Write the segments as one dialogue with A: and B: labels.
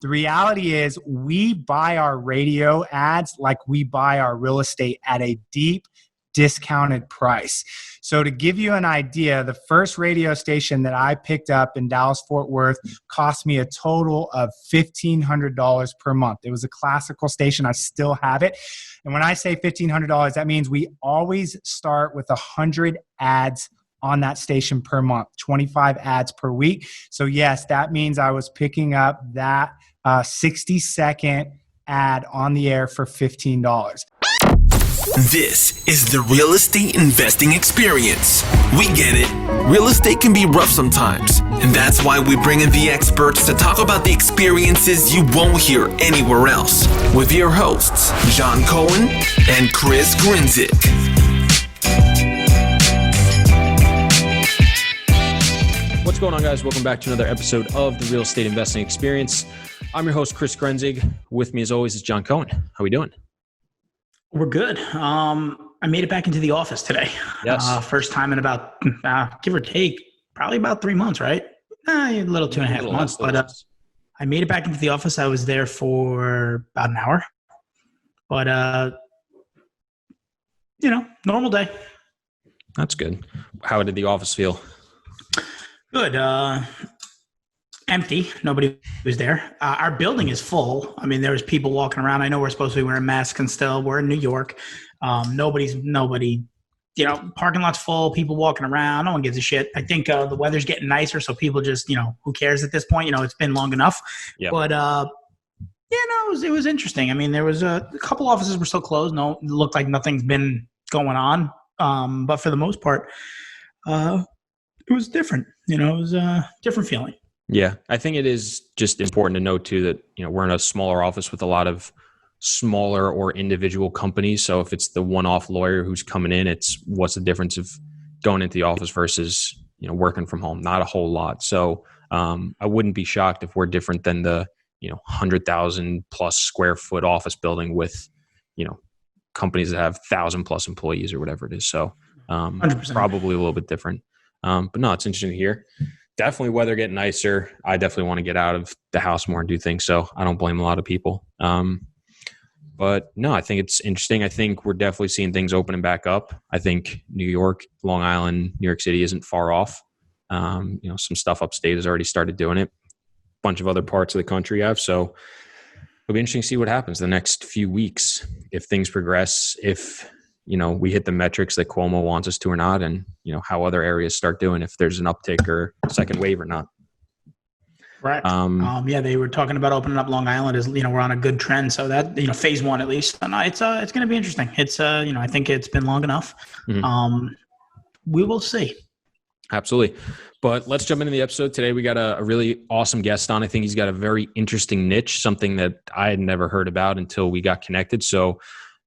A: The reality is we buy our radio ads like we buy our real estate at a deep discounted price. So to give you an idea, the first radio station that I picked up in Dallas-Fort Worth cost me a total of $1,500 per month. It was a classical station. I still have it. And when I say $1,500, that means we always start with 100 ads on that station per month, 25 ads per week. So yes, that means I was picking up that 60-second ad on the air for $15.
B: This is the real estate investing experience. We get it. Real estate can be rough sometimes, and that's why we bring in the experts to talk about the experiences you won't hear anywhere else with your hosts, John Cohen and Chris Grinzik.
C: What's going on, guys? Welcome back to another episode of the Real Estate Investing Experience. I'm your host, Chris Grinzik. With me, as always, is John Cohen. How we doing?
D: We're good. I made it back into the office today.
C: Yes.
D: First time in about, give or take, probably about 3 months, right? A little 2.5 months. But I made it back into the office. I was there for about an hour. But, normal day.
C: That's good. How did the office feel?
D: Good. Empty. Nobody was there. Our building is full. I mean, there was people walking around. I know we're supposed to be wearing masks and still. We're in New York. Nobody, parking lot's full, people walking around. No one gives a shit. I think the weather's getting nicer, so people just, who cares at this point? It's been long enough.
C: Yep.
D: But, it was interesting. I mean, there was a couple offices were still closed. No, it looked like nothing's been going on. But for the most part, it was different. It was a different feeling.
C: Yeah, I think it is just important to note too that, we're in a smaller office with a lot of smaller or individual companies. So if it's the one-off lawyer who's coming in, it's what's the difference of going into the office versus, working from home? Not a whole lot. So I wouldn't be shocked if we're different than the, 100,000 plus square foot office building with, companies that have 1,000 plus employees or whatever it is. So 100%. Probably a little bit different. But no, it's interesting to hear. Definitely weather getting nicer. I definitely want to get out of the house more and do things. So I don't blame a lot of people. But no, I think it's interesting. I think we're definitely seeing things opening back up. I think New York, Long Island, New York City isn't far off. Some stuff upstate has already started doing it. A bunch of other parts of the country have. So it'll be interesting to see what happens the next few weeks. If things progress, if we hit the metrics that Cuomo wants us to or not, and, how other areas start doing, if there's an uptick or second wave or not.
D: Right. They were talking about opening up Long Island as, we're on a good trend. So that, phase one, at least, and it's going to be interesting. It's, I think it's been long enough. Mm-hmm. We will see.
C: Absolutely. But let's jump into the episode. Today, we got a really awesome guest on. I think he's got a very interesting niche, something that I had never heard about until we got connected. So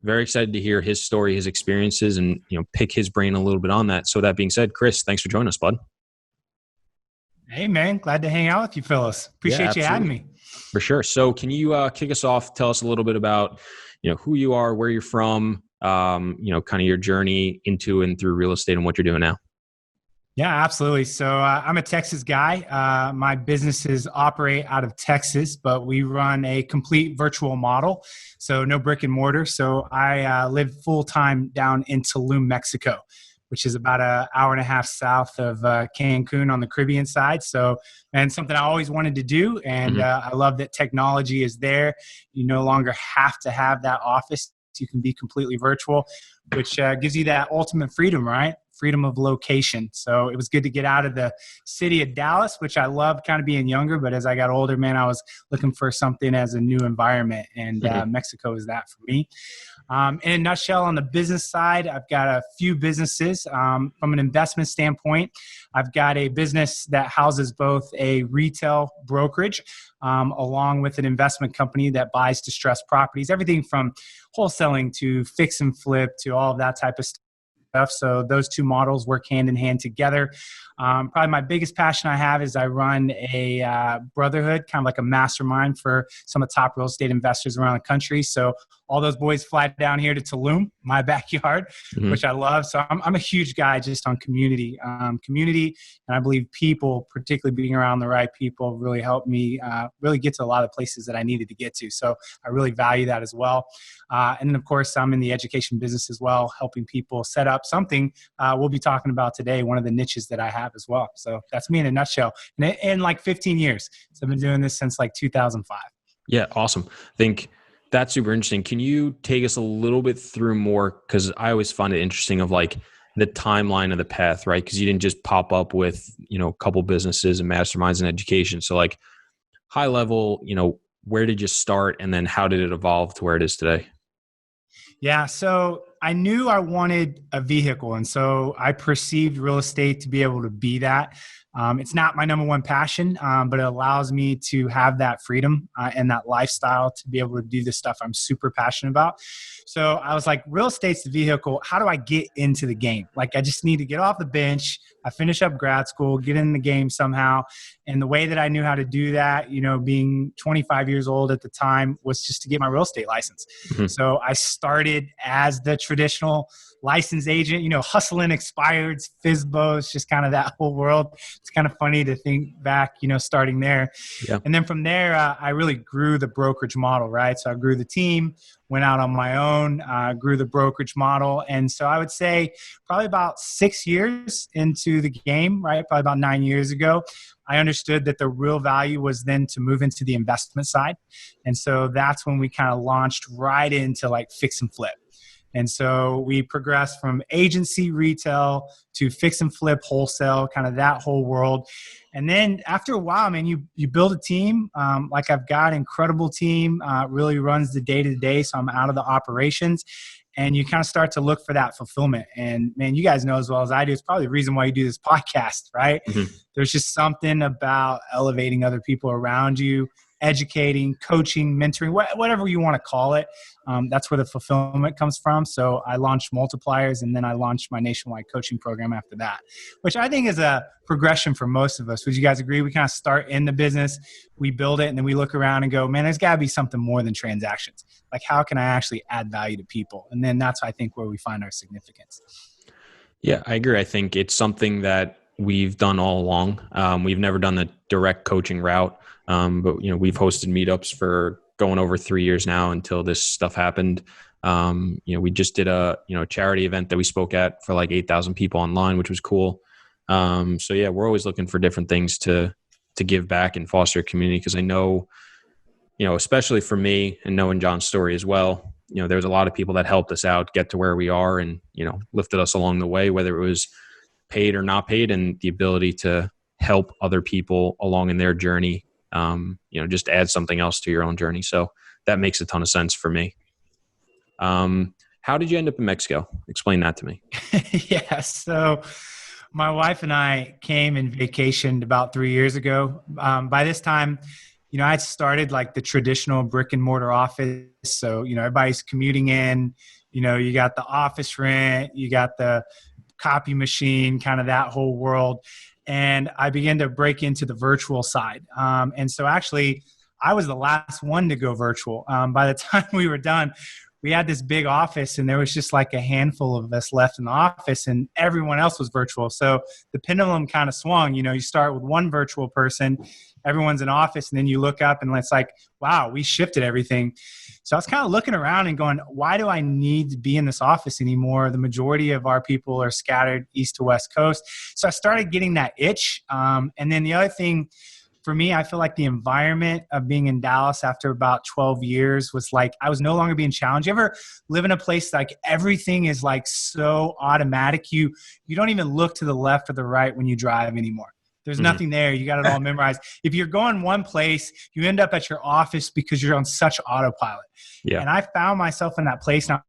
C: very excited to hear his story, his experiences, and pick his brain a little bit on that. So that being said, Chris, thanks for joining us, bud.
A: Hey, man. Glad to hang out with you, fellas. Appreciate you having me.
C: For sure. So can you kick us off? Tell us a little bit about who you are, where you're from, kind of your journey into and through real estate and what you're doing now.
A: Yeah, absolutely. So I'm a Texas guy. My businesses operate out of Texas, but we run a complete virtual model. So no brick and mortar. So I live full-time down in Tulum, Mexico, which is about an hour and a half south of Cancun on the Caribbean side. So, and something I always wanted to do. And I love that technology is there. You no longer have to have that office. You can be completely virtual, which gives you that ultimate freedom, right? Freedom of location. So it was good to get out of the city of Dallas, which I loved kind of being younger. But as I got older, man, I was looking for something as a new environment. And Mexico is that for me. In a nutshell, on the business side, I've got a few businesses. From an investment standpoint, I've got a business that houses both a retail brokerage along with an investment company that buys distressed properties, everything from wholesaling to fix and flip to all of that type of stuff. So those two models work hand in hand together. Probably my biggest passion I have is I run a brotherhood, kind of like a mastermind for some of the top real estate investors around the country. So all those boys fly down here to Tulum, my backyard, which I love. So I'm a huge guy just on community. Community, and I believe people, particularly being around the right people, really helped me really get to a lot of places that I needed to get to. So I really value that as well. And then, of course, I'm in the education business as well, helping people set up something we'll be talking about today, one of the niches that I have as well. So that's me in a nutshell. And in like 15 years. So I've been doing this since like 2005.
C: Yeah, awesome. I think that's super interesting. Can you take us a little bit through more? Because I always find it interesting of like the timeline of the path, right? Because you didn't just pop up with, a couple businesses and masterminds in education. So like high level, where did you start and then how did it evolve to where it is today?
A: Yeah, so I knew I wanted a vehicle. And so I perceived real estate to be able to be that. It's not my number one passion, but it allows me to have that freedom and that lifestyle to be able to do the stuff I'm super passionate about. So I was like, real estate's the vehicle. How do I get into the game? Like, I just need to get off the bench. I finish up grad school, get in the game somehow. And the way that I knew how to do that, being 25 years old at the time, was just to get my real estate license. So I started as the traditional licensed agent, hustling expireds, FSBOs, just kind of that whole world. It's kind of funny to think back, starting there. Yeah. And then from there, I really grew the brokerage model, right? So I grew the team, went out on my own, grew the brokerage model. And so I would say probably about 6 years into the game, right? Probably about 9 years ago, I understood that the real value was then to move into the investment side. And so that's when we kind of launched right into like fix and flip. And so we progressed from agency retail to fix and flip wholesale, kind of that whole world. And then after a while, man, you build a team. Like I've got an incredible team, really runs the day to day. So I'm out of the operations. And you kind of start to look for that fulfillment. And man, you guys know as well as I do, it's probably the reason why you do this podcast, right? There's just something about elevating other people around you, educating, coaching, mentoring, whatever you want to call it. That's where the fulfillment comes from. So I launched Multipliers, and then I launched my nationwide coaching program after that, which I think is a progression for most of us. Would you guys agree? We kind of start in the business, we build it, and then we look around and go, man, there's got to be something more than transactions. Like, how can I actually add value to people? And then that's, I think, where we find our significance.
C: Yeah, I agree. I think it's something that we've done all along. We've never done the direct coaching route. But we've hosted meetups for going over 3 years now until this stuff happened. We just did a charity event that we spoke at for like 8,000 people online, which was cool. So yeah, we're always looking for different things to give back and foster a community. Because I know, especially for me and knowing John's story as well, there's a lot of people that helped us out get to where we are and, lifted us along the way, whether it was paid or not paid, and the ability to help other people along in their journey. Just add something else to your own journey. So that makes a ton of sense for me. How did you end up in Mexico? Explain that to me.
A: Yeah. So my wife and I came and vacationed about 3 years ago. By this time, I had started like the traditional brick and mortar office. So, everybody's commuting in, you got the office rent, you got the copy machine, kind of that whole world. And I began to break into the virtual side. And so actually, I was the last one to go virtual. By the time we were done, we had this big office, and there was just like a handful of us left in the office, and everyone else was virtual. So the pendulum kind of swung. You start with one virtual person, everyone's in office, and then you look up, and it's like, wow, we shifted everything. So I was kind of looking around and going, why do I need to be in this office anymore? The majority of our people are scattered east to west coast. So I started getting that itch. And then the other thing for me, I feel like the environment of being in Dallas after about 12 years was like, I was no longer being challenged. You ever live in a place like everything is like so automatic? You don't even look to the left or the right when you drive anymore. There's nothing there. You got it all memorized. If you're going one place, you end up at your office because you're on such autopilot. Yeah. And I found myself in that place. Now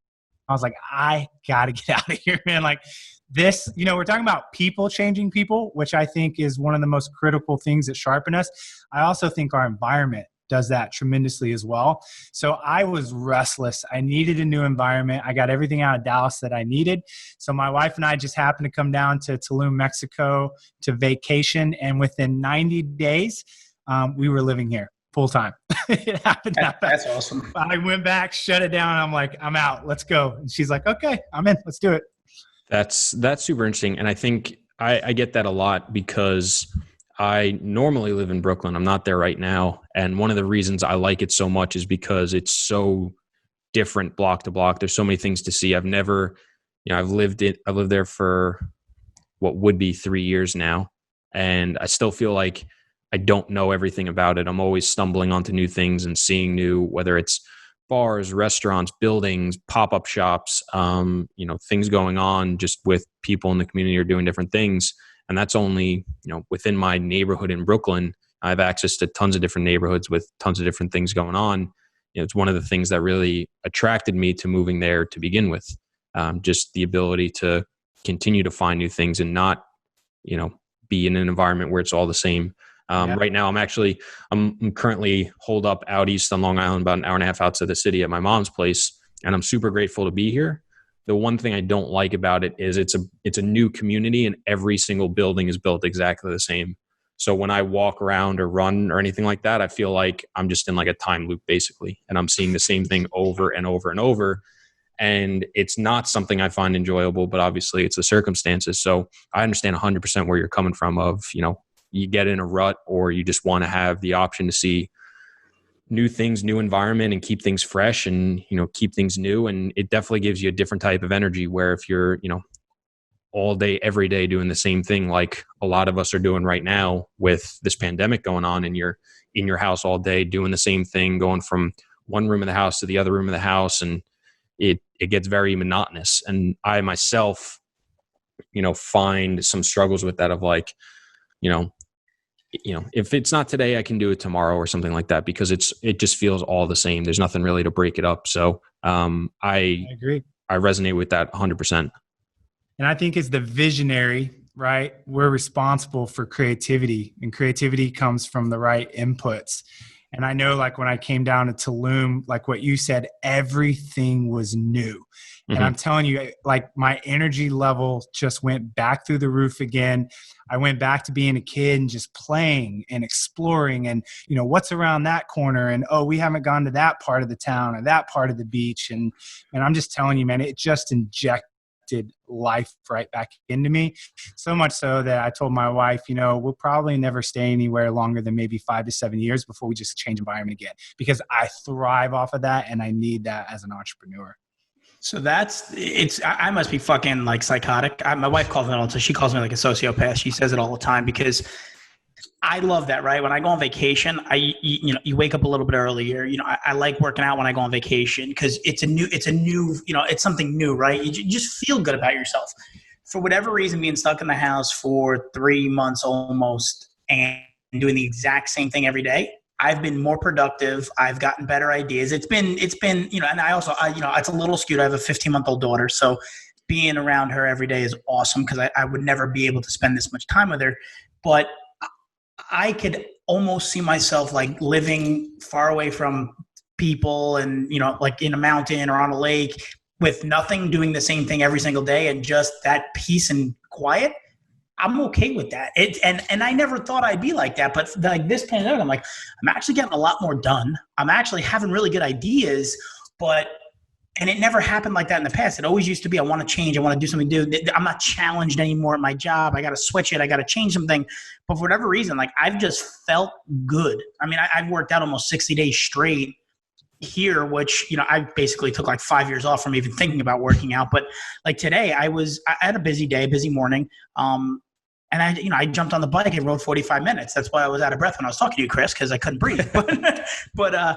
A: I was like, I got to get out of here, man. Like this, we're talking about people changing people, which I think is one of the most critical things that sharpen us. I also think our environment does that tremendously as well. So I was restless. I needed a new environment. I got everything out of Dallas that I needed. So my wife and I just happened to come down to Tulum, Mexico to vacation. And within 90 days, we were living here. full time. It happened that fast.
D: That's awesome.
A: I went back, shut it down. I'm like, I'm out. Let's go. And she's like, okay, I'm in. Let's do it.
C: That's super interesting. And I think I get that a lot because I normally live in Brooklyn. I'm not there right now. And one of the reasons I like it so much is because it's so different block to block. There's so many things to see. I've lived there for what would be 3 years now. And I still feel like I don't know everything about it. I'm always stumbling onto new things and seeing new, whether it's bars, restaurants, buildings, pop-up shops, things going on just with people in the community are doing different things. And that's only, within my neighborhood in Brooklyn. I have access to tons of different neighborhoods with tons of different things going on. It's one of the things that really attracted me to moving there to begin with. Just the ability to continue to find new things and not, be in an environment where it's all the same. Right now, I'm currently holed up out east on Long Island, about an hour and a half outside the city at my mom's place, and I'm super grateful to be here. The one thing I don't like about it is it's a new community, and every single building is built exactly the same. So when I walk around or run or anything like that, I feel like I'm just in like a time loop basically, and I'm seeing the same thing over and over and over. And it's not something I find enjoyable, but obviously it's the circumstances. So I understand 100% where you're coming from of, you get in a rut or you just want to have the option to see new things, new environment, and keep things fresh and, keep things new. And it definitely gives you a different type of energy where if you're, all day, every day doing the same thing, like a lot of us are doing right now with this pandemic going on, and you're in your house all day doing the same thing, going from one room of the house to the other room of the house. And it gets very monotonous. And I myself, find some struggles with that of like, if it's not today, I can do it tomorrow or something like that, because it just feels all the same. There's nothing really to break it up. So I
A: agree.
C: I resonate with that 100%.
A: And I think as the visionary, right, we're responsible for creativity, and creativity comes from the right inputs. And I know, like, when I came down to Tulum, like what you said, everything was new. Mm-hmm. And I'm telling you, like, my energy level just went back through the roof again. I went back to being a kid and just playing and exploring and, what's around that corner. And, oh, we haven't gone to that part of the town or that part of the beach. And I'm just telling you, man, it just injected life right back into me. So much so that I told my wife, we'll probably never stay anywhere longer than maybe 5 to 7 years before we just change environment again, because I thrive off of that and I need that as an entrepreneur.
D: So I must be fucking like psychotic. My wife calls me all the time. She calls me like a sociopath. She says it all the time because I love that, right? When I go on vacation, you wake up a little bit earlier. I like working out when I go on vacation because it's something new, right? You just feel good about yourself. For whatever reason, being stuck in the house for 3 months almost and doing the exact same thing every day, I've been more productive. I've gotten better ideas. It's been, and I also, it's a little skewed. I have a 15-month-old daughter, so being around her every day is awesome because I would never be able to spend this much time with her. But I could almost see myself like living far away from people and, like in a mountain or on a lake with nothing, doing the same thing every single day and just that peace and quiet. I'm okay with that. And I never thought I'd be like that, but like this pandemic, I'm like, I'm actually getting a lot more done. I'm actually having really good ideas, and it never happened like that in the past. It always used to be, I want to change. I want to do something new. I'm not challenged anymore at my job. I got to switch it. I got to change something. But for whatever reason, like I've just felt good. I mean, I've worked out almost 60 days straight here, which, I basically took like 5 years off from even thinking about working out. But like today I had a busy day, busy morning. And I jumped on the bike and rode 45 minutes. That's why I was out of breath when I was talking to you, Chris, because I couldn't breathe. But I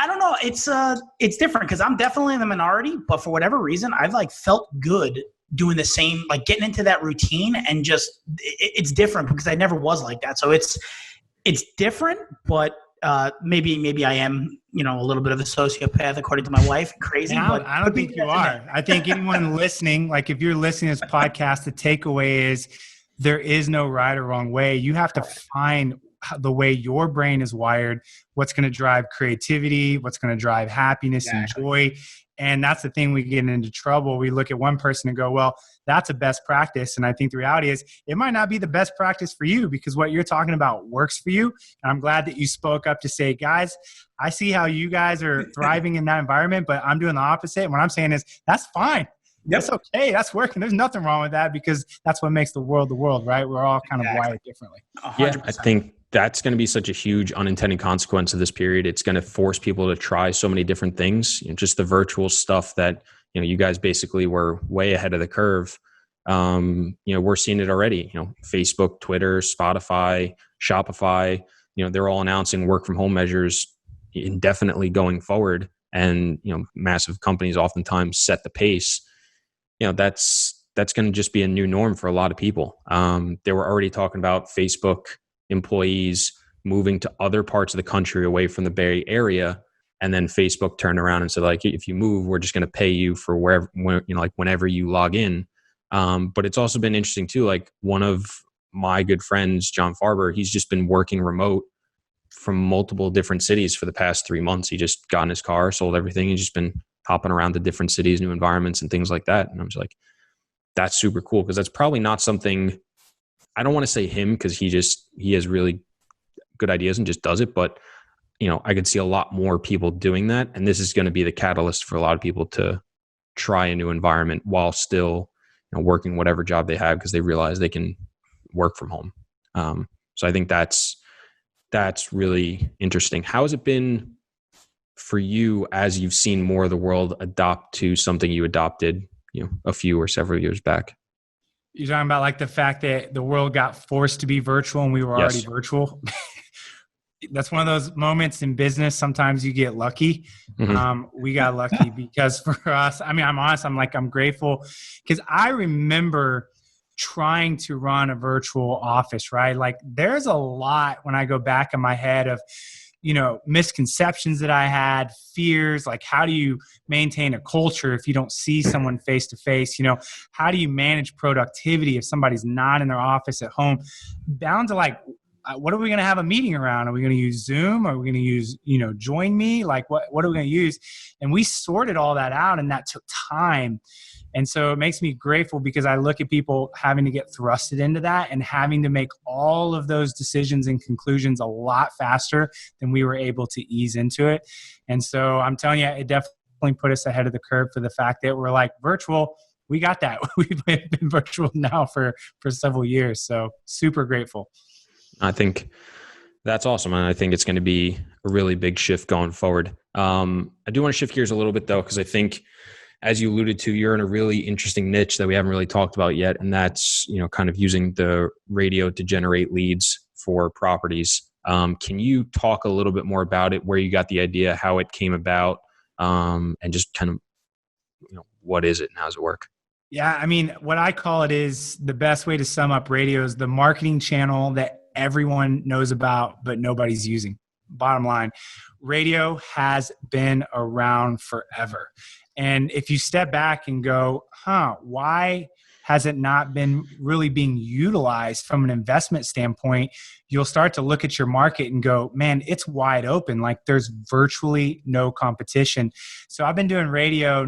D: don't know. It's different because I'm definitely in the minority. But for whatever reason, I've like felt good doing the same, like getting into that routine, and just it's different because I never was like that. So it's different, but maybe I am, a little bit of a sociopath according to my wife. Crazy.
A: But I don't think you are. I think anyone listening, like if you're listening to this podcast, the takeaway is there is no right or wrong way. You have to find the way your brain is wired, what's going to drive creativity, what's going to drive happiness and joy. And that's the thing, we get into trouble. We look at one person and go, well, that's a best practice. And I think the reality is it might not be the best practice for you, because what you're talking about works for you. And I'm glad that you spoke up to say, guys, I see how you guys are thriving in that environment, but I'm doing the opposite. And what I'm saying is that's fine. That's okay. That's working. There's nothing wrong with that, because that's what makes the world, right? We're all kind of wired differently.
D: 100%.
C: Yeah, I think that's going to be such a huge unintended consequence of this period. It's going to force people to try so many different things. Just the virtual stuff that, you guys basically were way ahead of the curve. We're seeing it already. Facebook, Twitter, Spotify, Shopify, they're all announcing work from home measures indefinitely going forward. And, massive companies oftentimes set the pace. That's going to just be a new norm for a lot of people. They were already talking about Facebook employees moving to other parts of the country away from the Bay Area, and then Facebook turned around and said, like, if you move, we're just going to pay you for whenever you log in. But it's also been interesting too. Like, one of my good friends, John Farber, he's just been working remote from multiple different cities for the past 3 months. He just got in his car, sold everything, and just been hopping around to different cities, new environments, and things like that. And I'm just like, that's super cool, because that's probably not something. I don't want to say him, because he has really good ideas and just does it. But, I could see a lot more people doing that. And this is going to be the catalyst for a lot of people to try a new environment while still working whatever job they have, because they realize they can work from home. So I think that's really interesting. How has it been for you as you've seen more of the world adopt to something you adopted, a few or several years back?
A: You're talking about like the fact that the world got forced to be virtual and we were already virtual. That's one of those moments in business. Sometimes you get lucky.
C: Mm-hmm.
A: We got lucky because for us, I'm honest, I'm grateful, because I remember trying to run a virtual office, right? Like, there's a lot when I go back in my head of, misconceptions that I had, fears, like how do you maintain a culture if you don't see someone face to face? How do you manage productivity if somebody's not in their office at home? Down to like, what are we going to have a meeting around? Are we going to use Zoom? Are we going to use, Join Me? Like what are we going to use? And we sorted all that out, and that took time. And so it makes me grateful, because I look at people having to get thrusted into that and having to make all of those decisions and conclusions a lot faster than we were able to ease into it. And so I'm telling you, it definitely put us ahead of the curve for the fact that we're like, virtual, we got that. We've been virtual now for several years. So super grateful.
C: I think that's awesome. And I think it's going to be a really big shift going forward. I do want to shift gears a little bit though, because I think, as you alluded to, you're in a really interesting niche that we haven't really talked about yet. And that's, kind of using the radio to generate leads for properties. Can you talk a little bit more about it, where you got the idea, how it came about, and just kind of, what is it and how does it work?
A: Yeah. What I call it is, the best way to sum up radio is the marketing channel that everyone knows about, but nobody's using. Bottom line, radio has been around forever. And if you step back and go, why has it not been really being utilized from an investment standpoint? You'll start to look at your market and go, man, it's wide open. Like, there's virtually no competition. So I've been doing radio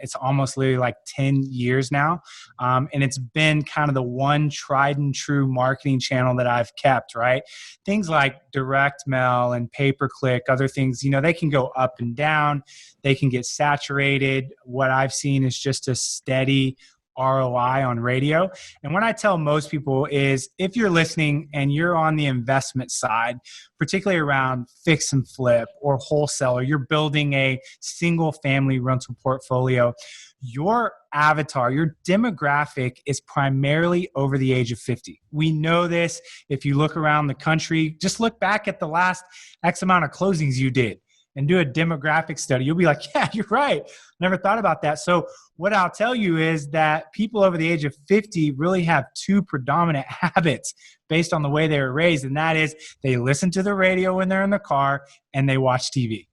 A: it's almost literally like 10 years now. And it's been kind of the one tried and true marketing channel that I've kept, right? Things like direct mail and pay-per-click, other things, they can go up and down. They can get saturated. What I've seen is just a steady ROI on radio. And what I tell most people is, if you're listening and you're on the investment side, particularly around fix and flip or wholesale, or you're building a single family rental portfolio, your avatar, your demographic is primarily over the age of 50. We know this. If you look around the country, just look back at the last X amount of closings you did and do a demographic study. You'll be like, yeah, you're right. Never thought about that. So what I'll tell you is that people over the age of 50 really have two predominant habits based on the way they were raised. And that is, they listen to the radio when they're in the car and they watch TV.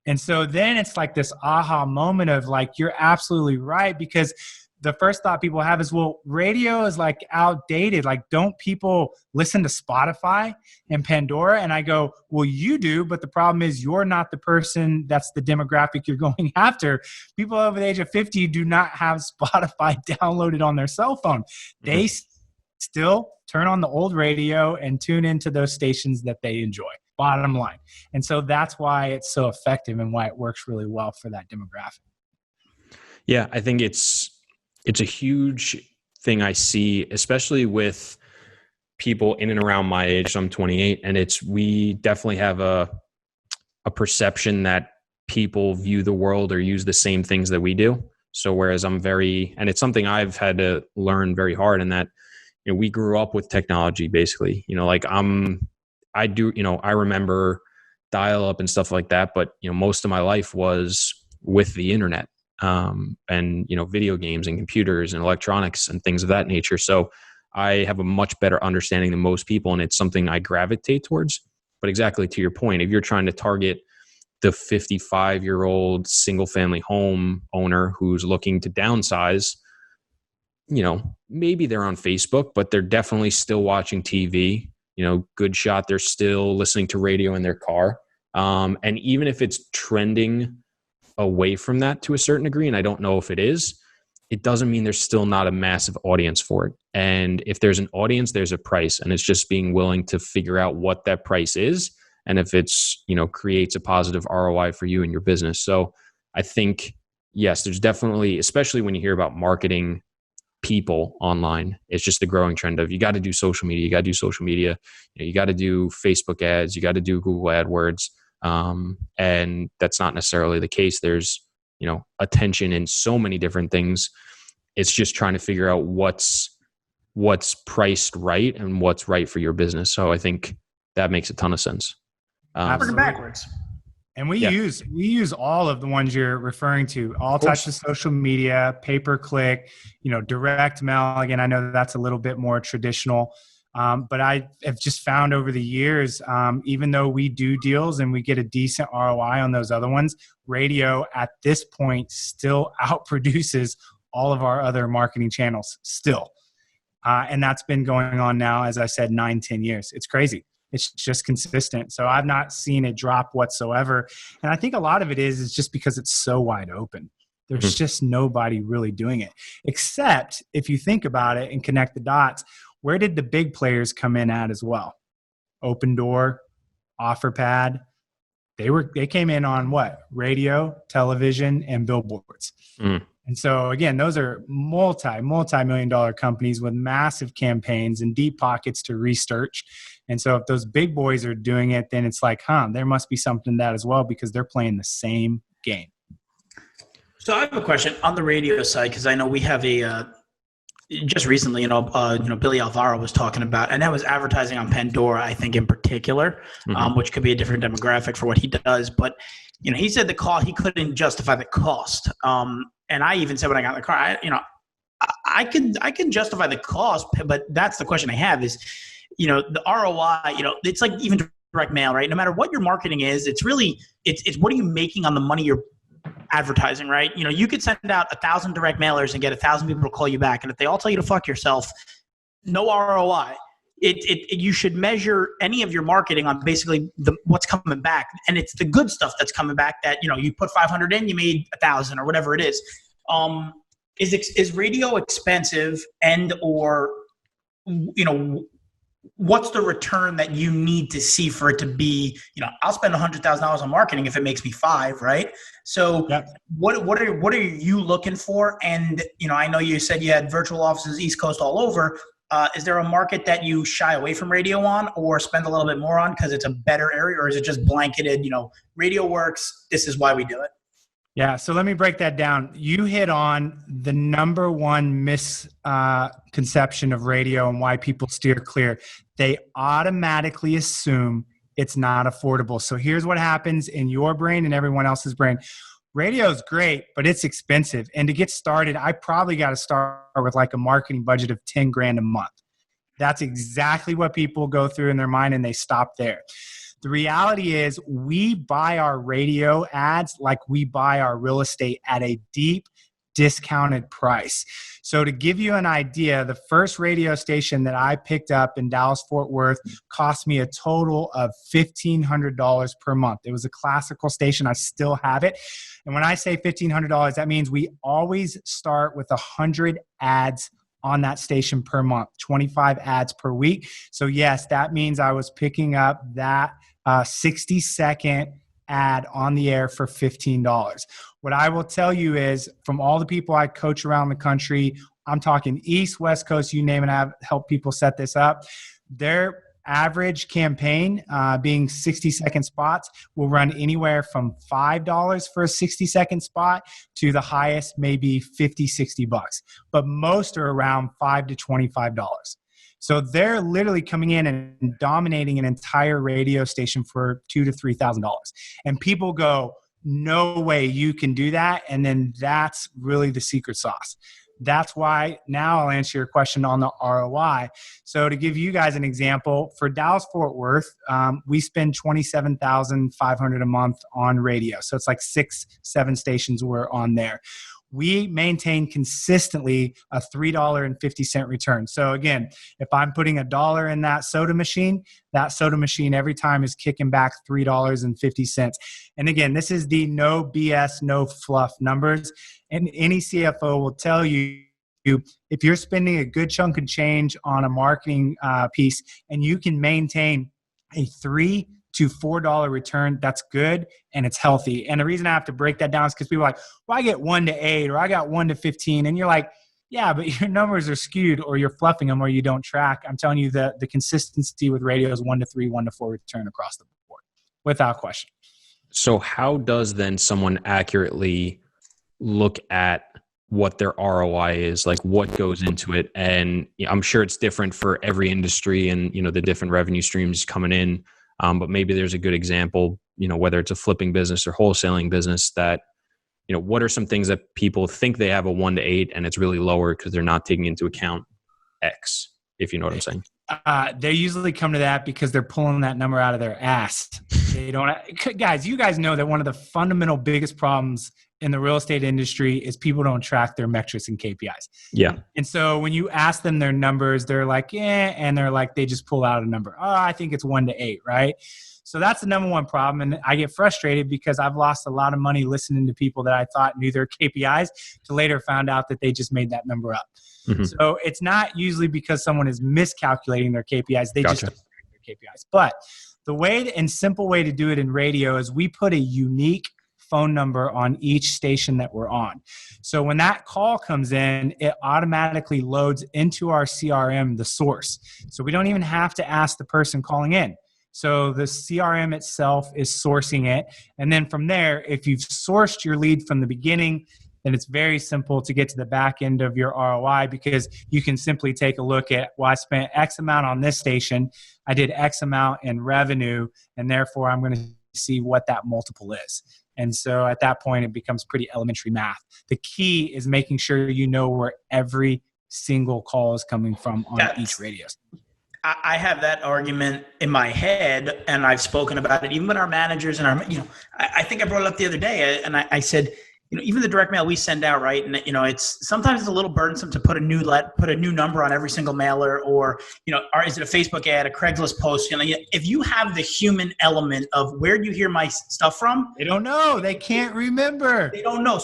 A: And so then it's like this aha moment of like, you're absolutely right, because the first thought people have is, well, radio is like outdated. Like, don't people listen to Spotify and Pandora? And I go, well, you do, but the problem is you're not the person that's the demographic you're going after. People over the age of 50 do not have Spotify downloaded on their cell phone. They still turn on the old radio and tune into those stations that they enjoy, bottom line. And so that's why it's so effective and why it works really well for that demographic.
C: Yeah, I think it's a huge thing I see, especially with people in and around my age. So I'm 28, and we definitely have a perception that people view the world or use the same things that we do. So whereas and it's something I've had to learn very hard, in that, we grew up with technology basically, like I remember dial up and stuff like that, but most of my life was with the internet. And video games and computers and electronics and things of that nature. So I have a much better understanding than most people, and it's something I gravitate towards. But exactly to your point, if you're trying to target the 55-year-old single family home owner who's looking to downsize, maybe they're on Facebook, but they're definitely still watching TV. Good shot, they're still listening to radio in their car. And even if it's trending away from that to a certain degree, and I don't know if it is, it doesn't mean there's still not a massive audience for it. And if there's an audience, there's a price, and it's just being willing to figure out what that price is, and if it's, creates a positive ROI for you and your business. So I think, yes, there's definitely, especially when you hear about marketing people online, it's just the growing trend of, you got to do social media, you got to do Facebook ads, you got to do Google AdWords. And that's not necessarily the case. There's, attention in so many different things. It's just trying to figure out what's priced right and what's right for your business. So I think that makes a ton of sense.
D: Working backwards.
A: And we use all of the ones you're referring to, all types of social media, pay-per-click, direct mail. Again, I know that's a little bit more traditional. But I have just found over the years, even though we do deals and we get a decent ROI on those other ones, radio at this point still outproduces all of our other marketing channels still. And that's been going on now, as I said, 9-10 years. It's crazy. It's just consistent. So I've not seen it drop whatsoever. And I think a lot of it is just because it's so wide open. There's just nobody really doing it, except if you think about it and connect the dots. Where did the big players come in at as well? Open Door, OfferPad. They came in on what? Radio, television, and billboards. And so again, those are multi-million-dollar companies with massive campaigns and deep pockets to research. And so if those big boys are doing it, then it's like, there must be something in that as well, because they're playing the same game.
D: So I have a question on the radio side, because I know we have just recently, Billy Alvaro was talking about, and that was advertising on Pandora, I think in particular, which could be a different demographic for what he does. But, he said he couldn't justify the cost. And I even said when I got in the car, I can justify the cost, but that's the question I have is, the ROI, it's like even direct mail, right? No matter what your marketing is, it's really, it's what are you making on the money you're advertising, right? You could send out 1,000 direct mailers and get 1,000 people to call you back. And if they all tell you to fuck yourself, no ROI. You should measure any of your marketing on basically what's coming back. And it's the good stuff that's coming back that, you put 500 in, you made 1,000 or whatever it is. Is radio expensive or, what's the return that you need to see for it to be, I'll spend $100,000 on marketing if it makes me 5, right? So what are you looking for? And, I know you said you had virtual offices, East Coast all over. Is there a market that you shy away from radio on or spend a little bit more on because it's a better area, or is it just blanketed, radio works, this is why we do it?
A: Yeah, so let me break that down. You hit on the number one misconception of radio and why people steer clear. They automatically assume it's not affordable. So here's what happens in your brain and everyone else's brain. Radio is great, but it's expensive. And to get started, I probably got to start with like a marketing budget of $10,000 a month. That's exactly what people go through in their mind, and they stop there. The reality is we buy our radio ads like we buy our real estate at a deep discounted price. So to give you an idea, the first radio station that I picked up in Dallas-Fort Worth cost me a total of $1,500 per month. It was a classical station. I still have it. And when I say $1,500, that means we always start with 100 ads on that station per month, 25 ads per week. So yes, that means I was picking up that 60-second ad on the air for $15. What I will tell you is, from all the people I coach around the country, I'm talking East, West Coast, you name it, I've helped people set this up. Their average campaign, being 60-second spots, will run anywhere from $5 for a 60-second spot to the highest, maybe $50, $60. But most are around $5 to $25. So they're literally coming in and dominating an entire radio station for $2,000 to $3,000. And people go, no way you can do that. And then that's really the secret sauce. That's why now I'll answer your question on the ROI. So to give you guys an example, for Dallas-Fort Worth, we spend $27,500 a month on radio. So it's like 6-7 stations we're on there. We maintain consistently a $3.50 return. So again, if I'm putting $1 in that soda machine every time is kicking back $3.50. And again, this is the no BS, no fluff numbers. And any CFO will tell you, if you're spending a good chunk of change on a marketing piece and you can maintain a $3 to $4 return, that's good and it's healthy. And the reason I have to break that down is because people are like, well, I get 1 to 8 or I got 1 to 15. And you're like, yeah, but your numbers are skewed or you're fluffing them or you don't track. I'm telling you that the consistency with radio is 1 to 3, 1 to 4 return across the board, without question.
C: So how does then someone accurately look at what their ROI is, like what goes into it? And I'm sure it's different for every industry and, the different revenue streams coming in. But maybe there's a good example, whether it's a flipping business or wholesaling business, that, what are some things that people think they have a 1 to 8 and it's really lower because they're not taking into account X, if you know what I'm saying?
A: They usually come to that because they're pulling that number out of their ass. They don't, guys, you guys know that one of the fundamental biggest problems in the real estate industry is people don't track their metrics and KPIs.
C: Yeah.
A: And so when you ask them their numbers, they're like, and they're like, they just pull out a number. Oh, I think it's 1 to 8, right? So that's the number one problem. And I get frustrated because I've lost a lot of money listening to people that I thought knew their KPIs to later found out that they just made that number up. Mm-hmm. So it's not usually because someone is miscalculating their KPIs. They just don't track their KPIs. But the way and simple way to do it in radio is we put a unique phone number on each station that we're on. So when that call comes in, it automatically loads into our CRM, the source. So we don't even have to ask the person calling in. So the CRM itself is sourcing it. And then from there, if you've sourced your lead from the beginning, then it's very simple to get to the back end of your ROI, because you can simply take a look at, well, I spent X amount on this station. I did X amount in revenue, and therefore I'm going to see what that multiple is. And so at that point, it becomes pretty elementary math. The key is making sure you know where every single call is coming from on each radio.
D: I have that argument in my head, and I've spoken about it even with our managers and our, I think I brought it up the other day, and I said, even the direct mail we send out, right? And it's sometimes it's a little burdensome to put a new number on every single mailer, or or is it a Facebook ad, a Craigslist post? If you have the human element of where do you hear my stuff from?
A: They don't know. They can't remember.
D: They don't know.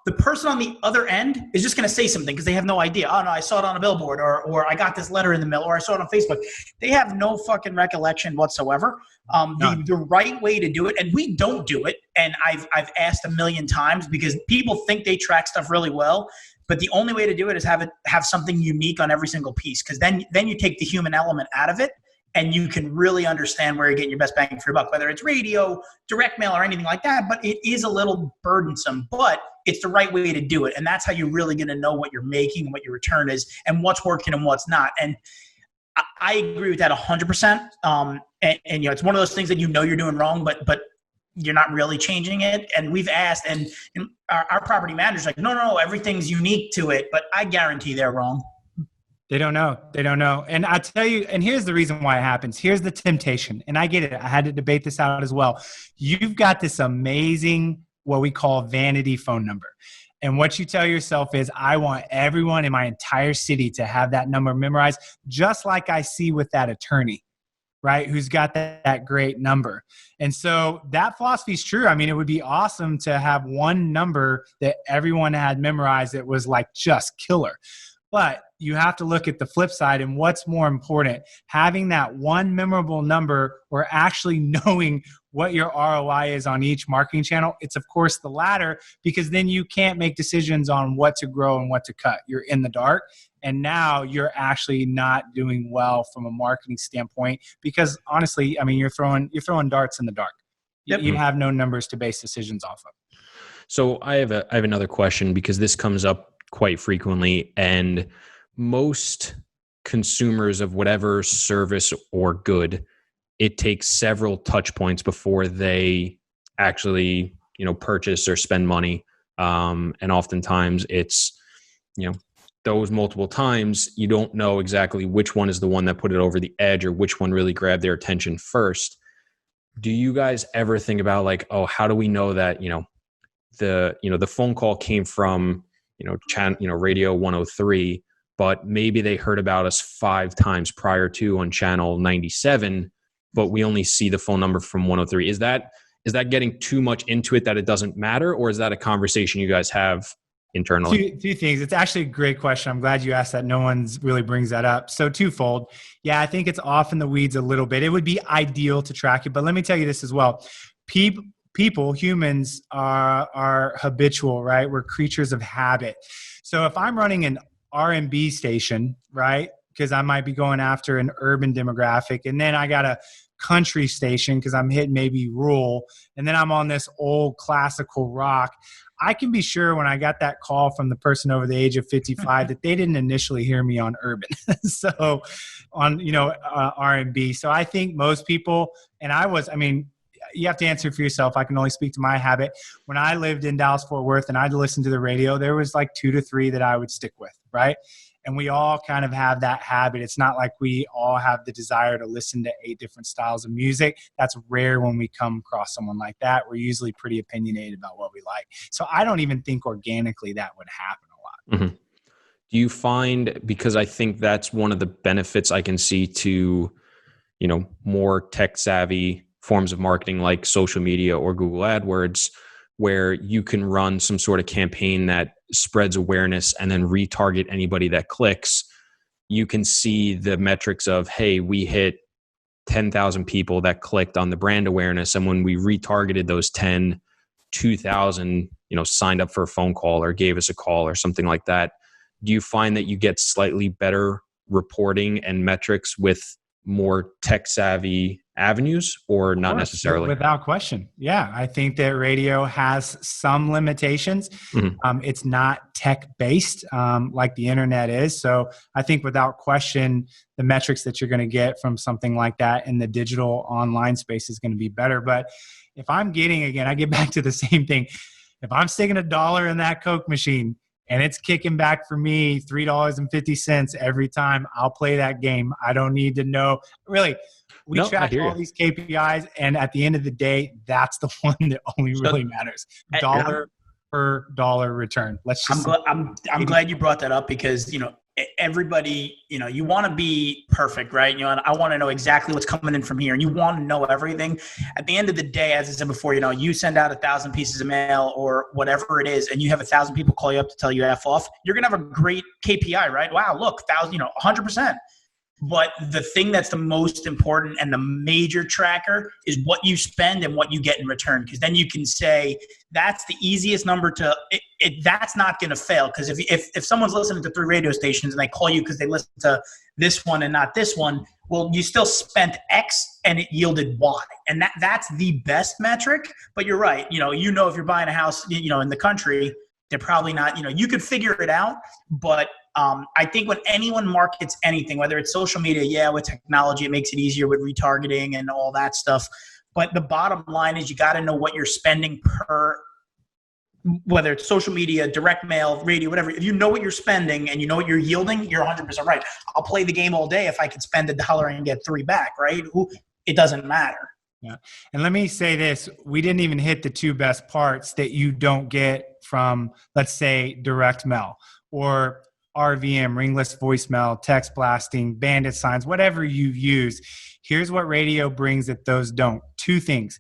D: The person on the other end is just going to say something because they have no idea. Oh no, I saw it on a billboard, or I got this letter in the mail, or I saw it on Facebook. They have no fucking recollection whatsoever. The right way to do it, and we don't do it, and I've asked a million times because people think they track stuff really well, but the only way to do it is have something unique on every single piece, because then you take the human element out of it, and you can really understand where you're getting your best bang for your buck, whether it's radio, direct mail, or anything like that. But it is a little burdensome, but it's the right way to do it, and that's how you're really going to know what you're making and what your return is and what's working and what's not. And I agree with that 100%. And it's one of those things that you're doing wrong, but you're not really changing it. And we've asked, and our property manager's like, no, everything's unique to it. But I guarantee they're wrong.
A: They don't know. And I tell you, and here's the reason why it happens. Here's the temptation. And I get it. I had to debate this out as well. You've got this amazing, what we call vanity phone number. And what you tell yourself is, I want everyone in my entire city to have that number memorized, just like I see with that attorney, right? Who's got that great number. And so that philosophy is true. I mean, it would be awesome to have one number that everyone had memorized that was like just killer. But you have to look at the flip side and what's more important, having that one memorable number or actually knowing what your ROI is on each marketing channel. It's of course the latter, because then you can't make decisions on what to grow and what to cut. You're in the dark. And now you're actually not doing well from a marketing standpoint, because honestly, I mean, you're throwing darts in the dark. Yep. You have no numbers to base decisions off of.
C: So I have another question, because this comes up quite frequently, and most consumers of whatever service or good, it takes several touch points before they actually, purchase or spend money. And oftentimes it's, those multiple times, you don't know exactly which one is the one that put it over the edge or which one really grabbed their attention first. Do you guys ever think about like, oh, how do we know that, the phone call came from, radio 103, but maybe they heard about us 5 times prior to on channel 97, but we only see the phone number from 103. Is that getting too much into it that it doesn't matter, or is that a conversation you guys have internally?
A: Two things. It's actually a great question. I'm glad you asked that. No one's really brings that up. So twofold. Yeah, I think it's off in the weeds a little bit. It would be ideal to track it, but let me tell you this as well. Humans are habitual, right? We're creatures of habit. So if I'm running an R&B station, right, because I might be going after an urban demographic, and then I got a country station because I'm hitting maybe rural, and then I'm on this old classical rock, I can be sure when I got that call from the person over the age of 55 that they didn't initially hear me on urban. So on, R&B. So I think most people, and you have to answer for yourself. I can only speak to my habit. When I lived in Dallas, Fort Worth, and I'd listen to the radio, there was like 2 to 3 that I would stick with, right? And we all kind of have that habit. It's not like we all have the desire to listen to 8 different styles of music. That's rare when we come across someone like that. We're usually pretty opinionated about what we like. So I don't even think organically that would happen a lot.
C: Mm-hmm. Do you find, because I think that's one of the benefits I can see to, more tech savvy forms of marketing like social media or Google AdWords, where you can run some sort of campaign that spreads awareness and then retarget anybody that clicks. You can see the metrics of, hey, we hit 10,000 people that clicked on the brand awareness. And when we retargeted those 10, 2,000, signed up for a phone call or gave us a call or something like that. Do you find that you get slightly better reporting and metrics with more tech savvy avenues, or not necessarily?
A: Without question. Yeah. I think that radio has some limitations. Mm-hmm. It's not tech based like the internet is. So I think without question, the metrics that you're going to get from something like that in the digital online space is going to be better. But if I'm getting, again, I get back to the same thing. If I'm sticking $1 in that Coke machine and it's kicking back for me $3.50 every time, I'll play that game. I don't need to know. Really, we track all these KPIs, and at the end of the day, that's the one that only really matters. Dollar per dollar return.
D: I'm glad you brought that up, because everybody, you want to be perfect, right? And I want to know exactly what's coming in from here, and you want to know everything. At the end of the day, as I said before, you send out 1,000 pieces of mail or whatever it is, and you have 1,000 people call you up to tell you F off. You're going to have a great KPI, right? Wow, look, 1,000, 100%. But the thing that's the most important and the major tracker is what you spend and what you get in return. Because then you can say that's the easiest number to that's not going to fail. Because if someone's listening to 3 radio stations and they call you because they listen to this one and not this one, well, you still spent X and it yielded Y. And that's the best metric. But you're right. If you're buying a house, in the country, they're probably not, you could figure it out. But I think when anyone markets anything, whether it's social media, with technology, it makes it easier with retargeting and all that stuff. But the bottom line is you got to know what you're spending per, whether it's social media, direct mail, radio, whatever. If you know what you're spending and you know what you're yielding, you're 100% right. I'll play the game all day if I could spend $1 and get 3 back, right? It doesn't matter.
A: Yeah. And let me say this, we didn't even hit the 2 best parts that you don't get from, let's say, direct mail or RVM, ringless voicemail, text blasting, bandit signs, whatever you use. Here's what radio brings that those don't. Two things: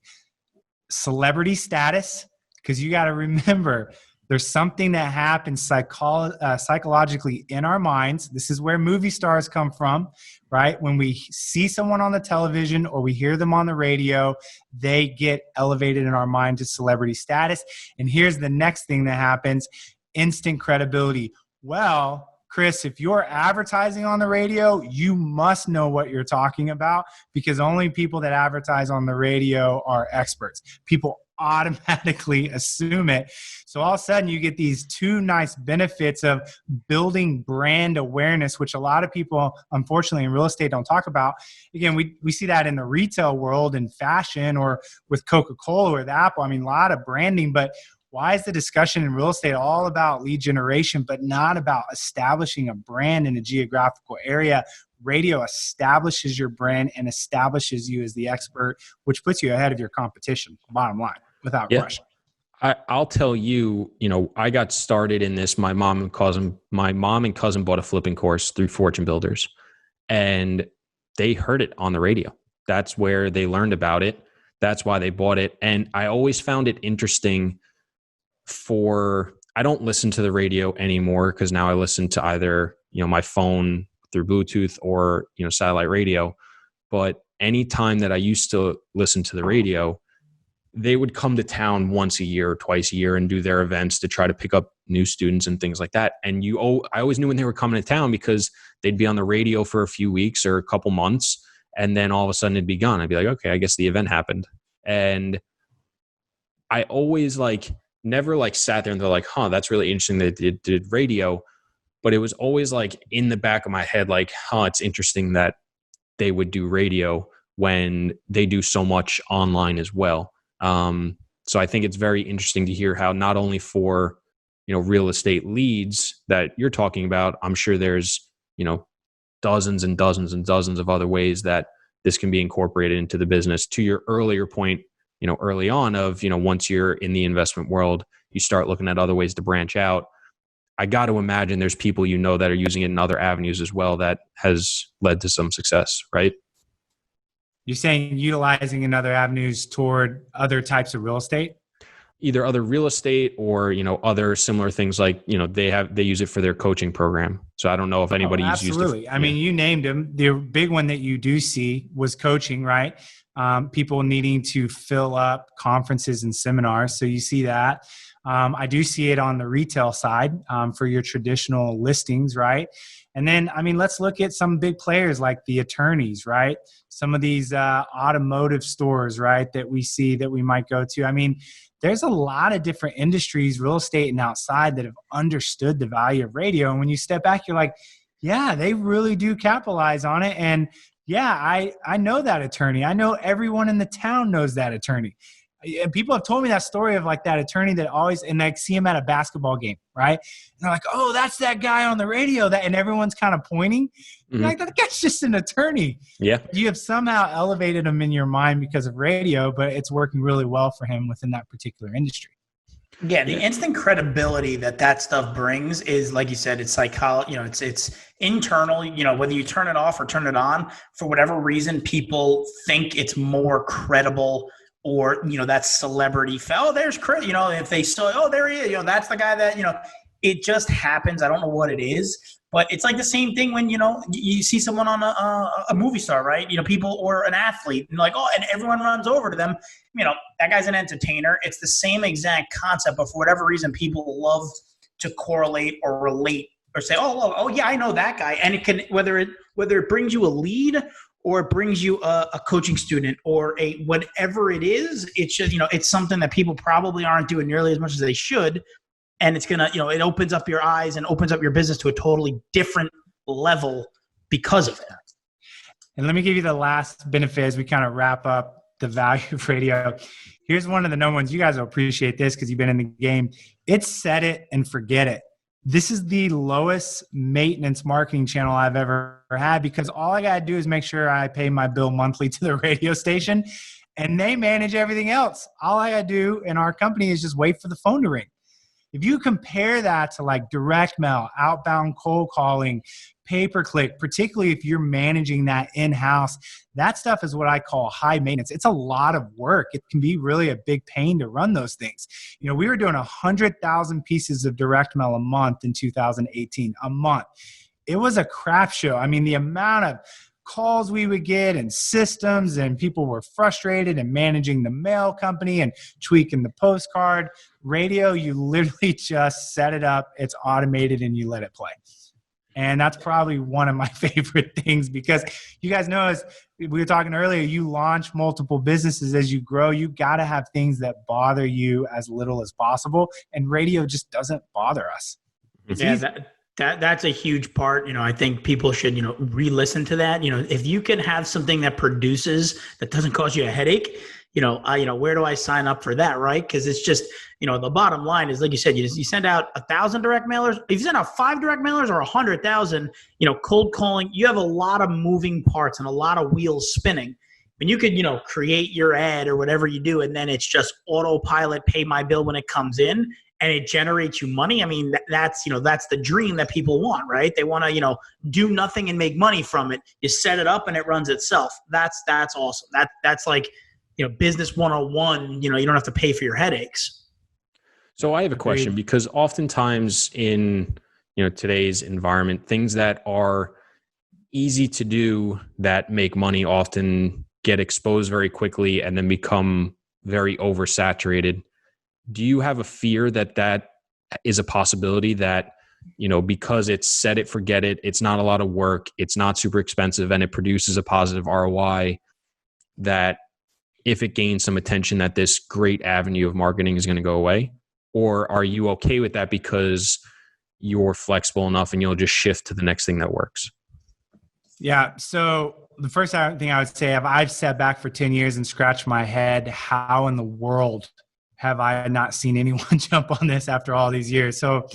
A: celebrity status, because you got to remember there's something that happens psychologically in our minds. This is where movie stars come from, right? When we see someone on the television or we hear them on the radio, they get elevated in our mind to celebrity status. And here's the next thing that happens: instant credibility. Well, Chris, if you're advertising on the radio, you must know what you're talking about, because only people that advertise on the radio are experts. People automatically assume it. So all of a sudden you get these two nice benefits of building brand awareness, which a lot of people, unfortunately, in real estate don't talk about. Again, we see that in the retail world, in fashion, or with Coca-Cola or with Apple. I mean, a lot of branding, but why is the discussion in real estate all about lead generation, but not about establishing a brand in a geographical area? Radio establishes your brand and establishes you as the expert, which puts you ahead of your competition, bottom line, without question.
C: I'll tell you, I got started in this. My mom and cousin bought a flipping course through Fortune Builders, and they heard it on the radio. That's where they learned about it. That's why they bought it. And I always found it interesting. I don't listen to the radio anymore, because now I listen to either, my phone through Bluetooth or, satellite radio. But anytime that I used to listen to the radio, they would come to town once a year or twice a year and do their events to try to pick up new students and things like that. And I always knew when they were coming to town, because they'd be on the radio for a few weeks or a couple months, and then all of a sudden it'd be gone. I'd be like, okay, I guess the event happened. And I always never sat there and they're like, that's really interesting that they did radio. But it was always in the back of my head, it's interesting that they would do radio when they do so much online as well. So I think it's very interesting to hear how not only for, real estate leads that you're talking about, I'm sure there's, dozens and dozens and dozens of other ways that this can be incorporated into the business. To your earlier point, early on of, once you're in the investment world, you start looking at other ways to branch out. I got to imagine there's people that are using it in other avenues as well that has led to some success, right?
A: You're saying utilizing in other avenues toward other types of real estate?
C: Either other real estate or, other similar things they use it for their coaching program. So I don't know if anybody's used it.
A: Absolutely. I mean, you named them. The big one that you do see was coaching, right? People needing to fill up conferences and seminars. So you see that. I do see it on the retail side for your traditional listings, right? And then, let's look at some big players like the attorneys, right? Some of these automotive stores, right, that we see that we might go to. There's a lot of different industries, real estate and outside, that have understood the value of radio. And when you step back, you're like, yeah, they really do capitalize on it. And yeah, I know that attorney. I know everyone in the town knows that attorney. And people have told me that story of that attorney that always, and see him at a basketball game, right? And they're like, oh, that's that guy on the radio, and everyone's kind of pointing. Mm-hmm. Like, that guy's just an attorney. Yeah. You have somehow elevated him in your mind because of radio, but it's working really well for him within that particular industry.
D: Yeah, the instant credibility that stuff brings is, like you said, it's psychology. It's internal. Whether you turn it off or turn it on, for whatever reason, people think it's more credible. Or, that celebrity there's Chris, if they still, there he is, that's the guy that, it just happens. I don't know what it is, but it's the same thing when, you see someone on a movie star, right? People, or an athlete, and and everyone runs over to them. That guy's an entertainer. It's the same exact concept, but for whatever reason, people love to correlate or relate or say, oh yeah, I know that guy. And it can, whether it brings you a lead or it brings you a coaching student or whatever it is, it's just, it's something that people probably aren't doing nearly as much as they should. And it's going to, it opens up your eyes and opens up your business to a totally different level because of it.
A: And let me give you the last benefit as we kind of wrap up the value of radio. Here's one of the known ones. You guys will appreciate this because you've been in the game. It's set it and forget it. This is the lowest maintenance marketing channel I've ever had, because all I got to do is make sure I pay my bill monthly to the radio station, and they manage everything else. All I got to do in our company is just wait for the phone to ring. If you compare that to like direct mail, outbound cold calling, pay-per-click, particularly if you're managing that in-house, that stuff is what I call high maintenance. It's a lot of work. It can be really a big pain to run those things. We were doing 100,000 pieces of direct mail a month in 2018, a month. It was a crap show. I mean, the amount of calls we would get and systems, and people were frustrated and managing the mail company and tweaking the postcard. Radio, you literally just set it up, it's automated, and you let it play. And that's probably one of my favorite things, because you guys know, as we were talking earlier, you launch multiple businesses as you grow. You got to have things that bother you as little as possible. And radio just doesn't bother us.
D: That's a huge part. I think people should, re-listen to that. If you can have something that produces, that doesn't cause you a headache, where do I sign up for that? Right. Cause it's just, the bottom line is, like you said, you send out 1,000 direct mailers. If you send out 5 direct mailers or 100,000, cold calling, you have a lot of moving parts and a lot of wheels spinning. And you could, create your ad or whatever you do, and then it's just autopilot, pay my bill when it comes in, and it generates you money. I mean, that's the dream that people want, right? They want to, do nothing and make money from it. You set it up and it runs itself. That's awesome. That's like, business 101, you don't have to pay for your headaches.
C: So I have a question, because oftentimes in, today's environment, things that are easy to do that make money often get exposed very quickly and then become very oversaturated. Do you have a fear that is a possibility, that, because it's set it, forget it, it's not a lot of work, it's not super expensive, and it produces a positive ROI, that if it gains some attention, that this great avenue of marketing is going to go away? Or are you okay with that because you're flexible enough and you'll just shift to the next thing that works?
A: Yeah. So the first thing I would say, I've sat back for 10 years and scratched my head, how in the world have I not seen anyone jump on this after all these years? So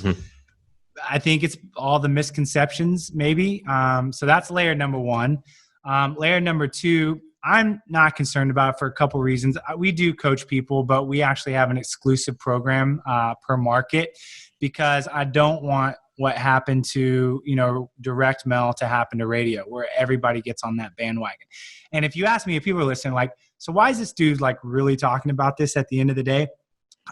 A: I think it's all the misconceptions, maybe. So that's layer number one. Layer number two, I'm not concerned about it for a couple of reasons. We do coach people, but we actually have an exclusive program per market, because I don't want what happened to, direct mail to happen to radio, where everybody gets on that bandwagon. And if you ask me, if people are listening, like, so why is this dude like really talking about this at the end of the day?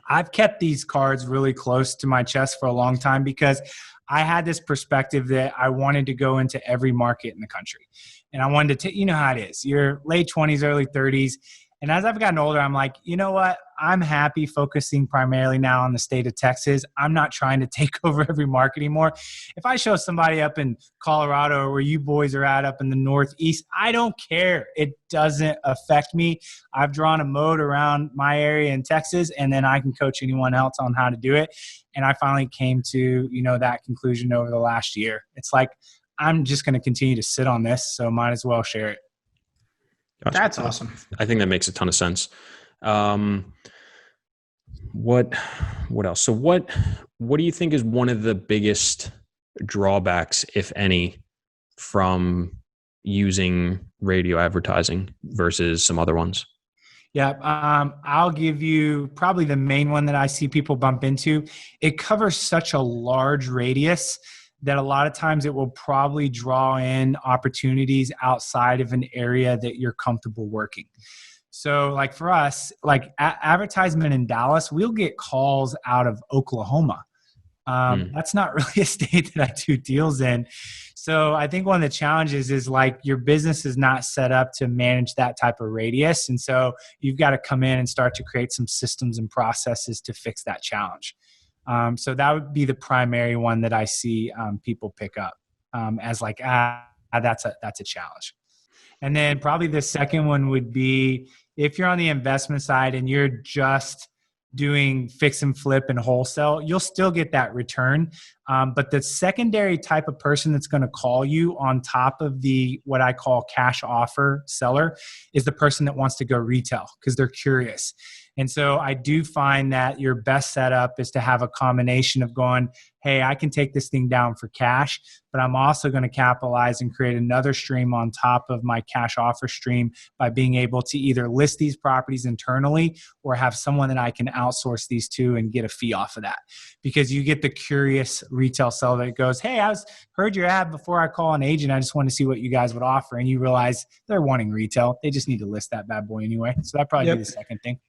A: I've kept these cards really close to my chest for a long time, because I had this perspective that I wanted to go into every market in the country. And I wanted to, how it is. You're late 20s, early 30s. And as I've gotten older, I'm like, you know what? I'm happy focusing primarily now on the state of Texas. I'm not trying to take over every market anymore. If I show somebody up in Colorado, or where you boys are at up in the Northeast, I don't care. It doesn't affect me. I've drawn a moat around my area in Texas, and then I can coach anyone else on how to do it. And I finally came to, that conclusion over the last year. It's like, I'm just going to continue to sit on this, so might as well share it.
C: Gotcha.
D: That's awesome.
C: I think that makes a ton of sense. What else? So what do you think is one of the biggest drawbacks, if any, from using radio advertising versus some other ones?
A: Yeah, I'll give you probably the main one that I see people bump into. It covers such a large radius that a lot of times it will probably draw in opportunities outside of an area that you're comfortable working. So like for us, like advertisement in Dallas, we'll get calls out of Oklahoma. That's not really a state that I do deals in. So I think one of the challenges is like your business is not set up to manage that type of radius. And so you've got to come in and start to create some systems and processes to fix that challenge. So that would be the primary one that I see people pick up as like, that's a challenge. And then probably the second one would be if you're on the investment side and you're just doing fix and flip and wholesale, you'll still get that return. But the secondary type of person that's going to call you on top of the, what I call cash offer seller, is the person that wants to go retail because they're curious. And so I do find that your best setup is to have a combination of going, hey, I can take this thing down for cash, but I'm also going to capitalize and create another stream on top of my cash offer stream by being able to either list these properties internally or have someone that I can outsource these to and get a fee off of that. Because you get the curious retail seller that goes, hey, heard your ad before I call an agent. I just wanted to see what you guys would offer. And you realize they're wanting retail. They just need to list that bad boy anyway. So that'd probably be the second thing.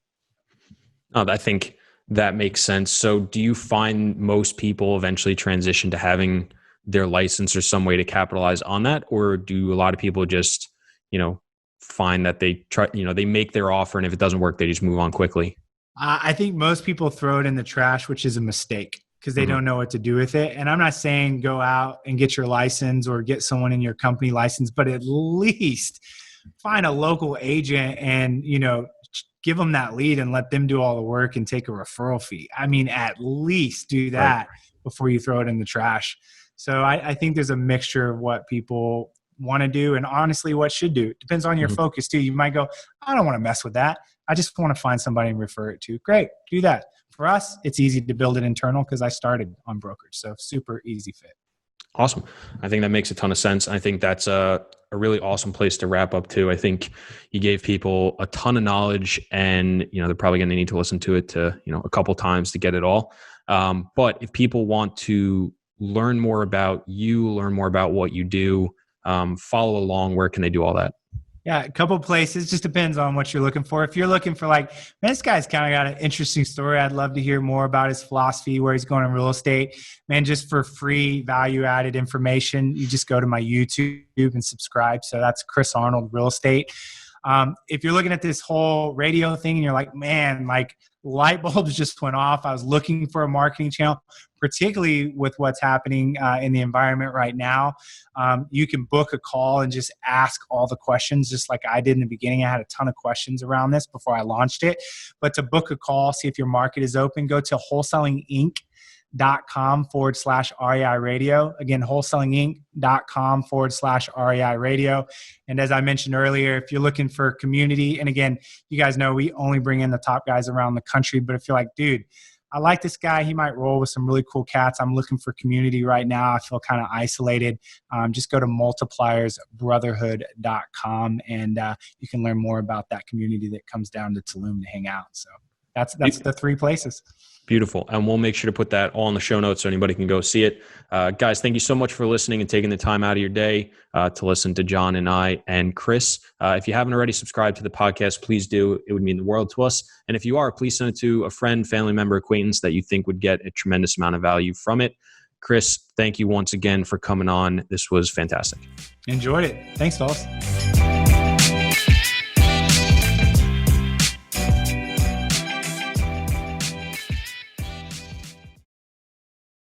C: I think that makes sense. So do you find most people eventually transition to having their license or some way to capitalize on that? Or do a lot of people just, find that they try, they make their offer, and if it doesn't work, they just move on quickly?
A: I think most people throw it in the trash, which is a mistake because they don't know what to do with it. And I'm not saying go out and get your license or get someone in your company license, but at least find a local agent and, give them that lead and let them do all the work and take a referral fee. I mean, at least do that before you throw it in the trash. So I think there's a mixture of what people want to do and honestly what should do. It depends on your focus too. You might go, I don't want to mess with that. I just want to find somebody and refer it to. Great, do that. For us, it's easy to build it internal because I started on brokerage. So super easy fit.
C: Awesome. I think that makes a ton of sense. I think that's a really awesome place to wrap up too. I think you gave people a ton of knowledge, and they're probably going to need to listen to it a couple times to get it all. But if people want to learn more about you, learn more about what you do, follow along, where can they do all that?
A: Yeah, a couple of places. Just depends on what you're looking for. If you're looking for man, this guy's kind of got an interesting story. I'd love to hear more about his philosophy, where he's going in real estate. Man, just for free value-added information, you just go to my YouTube and subscribe. So that's Chris Arnold Real Estate. If you're looking at this whole radio thing and you're like, man, light bulbs just went off. I was looking for a marketing channel, particularly with what's happening in the environment right now. You can book a call and just ask all the questions, just like I did in the beginning. I had a ton of questions around this before I launched it. But to book a call, see if your market is open, go to wholesalinginc.com/REI Radio. Again, wholesalinginc.com/REI Radio. And as I mentioned earlier, if you're looking for community, and again, you guys know we only bring in the top guys around the country, but if you're like, dude, I like this guy, he might roll with some really cool cats, I'm looking for community right now, I feel kind of isolated, just go to multipliersbrotherhood.com and you can learn more about that community that comes down to Tulum to hang out. So that's the three places.
C: Beautiful. And we'll make sure to put that all in the show notes so anybody can go see it. Guys, thank you so much for listening and taking the time out of your day to listen to John and I and Chris. If you haven't already subscribed to the podcast, please do. It would mean the world to us. And if you are, please send it to a friend, family member, acquaintance that you think would get a tremendous amount of value from it. Chris, thank you once again for coming on. This was fantastic.
A: Enjoyed it. Thanks, fellas.